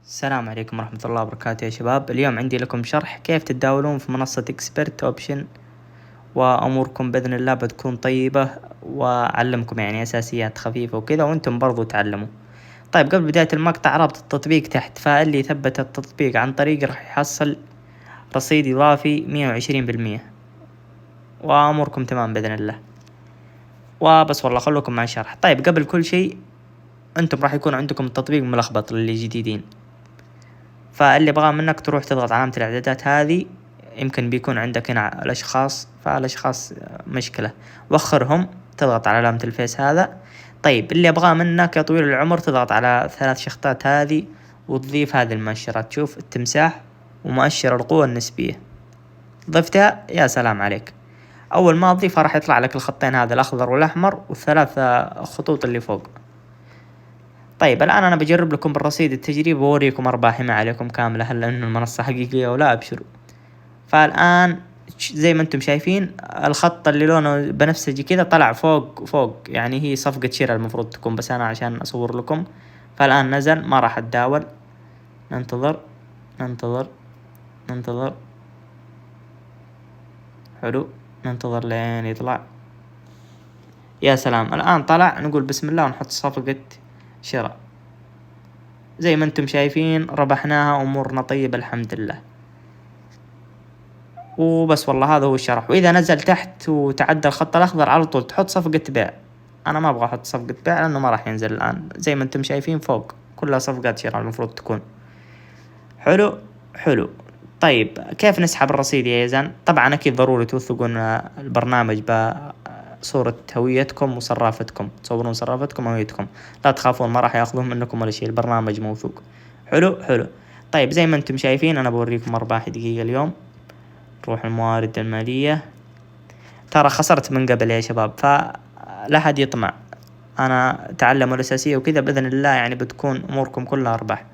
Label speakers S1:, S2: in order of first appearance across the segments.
S1: السلام عليكم ورحمة الله وبركاته يا شباب. اليوم عندي لكم شرح كيف تتداولون في منصة اكسبرت اوبشن، واموركم باذن الله بتكون طيبة، واعلمكم يعني اساسيات خفيفة وكذا وانتم برضو تعلموا. طيب قبل بداية المقطع رابط التطبيق تحت، فاللي ثبت التطبيق عن طريق راح يحصل رصيد اضافي 120%، واموركم تمام باذن الله. وبس والله خلوكم مع الشرح. طيب قبل كل شيء انتم راح يكون عندكم التطبيق ملخبط للي جديدين، فاللي بغاه منك تروح تضغط علامة الإعدادات هذه. يمكن بيكون عندك هنا الأشخاص، فالأشخاص مشكلة، وخرهم، تضغط على علامة الفيس هذا. طيب اللي أبغاه منك يا طويل العمر تضغط على 3 شخطات هذه، وتضيف هذه المؤشرات. تشوف التمساح ومؤشر القوة النسبية، ضفتها يا سلام عليك. أول ما تضيفها راح يطلع لك الخطين هذا، الأخضر والأحمر، والثلاث خطوط اللي فوق. طيب الآن أنا بجرب لكم بالرصيد التجريبي وأوريكم أرباحي ما عليكم كاملة، هل إنه المنصة حقيقية ولا. أبشروا. فالآن زي ما أنتم شايفين الخط اللي لونه بنفسجي كذا طلع فوق، يعني هي صفقة شراء المفروض تكون، بس أنا عشان أصور لكم. فالآن نزل، ما راح أتداول. ننتظر ننتظر ننتظر. حلو، ننتظر لين يطلع. يا سلام، الآن طلع. نقول بسم الله ونحط صفقة شراء. زي ما انتم شايفين ربحناها، امورنا طيبة الحمد لله. وبس والله هذا هو الشرح. واذا نزل تحت وتعدى الخط الاخضر على طول تحط صفقة بيع. انا ما ابغى احط صفقة بيع لانه ما راح ينزل الان. زي ما انتم شايفين فوق كلها صفقات شراء المفروض تكون. حلو. طيب كيف نسحب الرصيد يا يزن؟ طبعا اكيد ضروري توثقون البرنامج بصورة هويتكم وصرافتكم، تصورون صرافتكم وهويتكم. لا تخافون، ما راح ياخذون منكم ولا شيء، البرنامج موثوق. حلو. طيب زي ما انتم شايفين انا بوريكم ارباحي دقيقة اليوم. نروح الموارد المالية. ترى خسرت من قبل يا شباب، فلا حد يطمع. انا تعلموا الاساسية وكذا باذن الله، يعني بتكون اموركم كلها ارباح.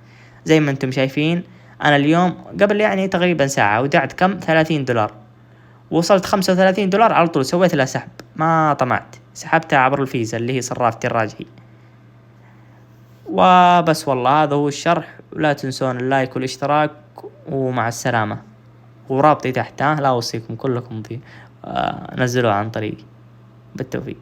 S1: زي ما انتم شايفين انا اليوم قبل يعني تقريبا ساعة ودعت كم 30 دولار، وصلت 35 دولار على طول. سويت لها سحب، ما طمعت، سحبتها عبر الفيزا اللي هي صرافتي الراجحي. وبس والله هذا هو الشرح. ولا تنسون اللايك والاشتراك، ومع السلامة. ورابطي تحت، لا اوصيكم كلكم نزلوها عن طريقي. بالتوفيق.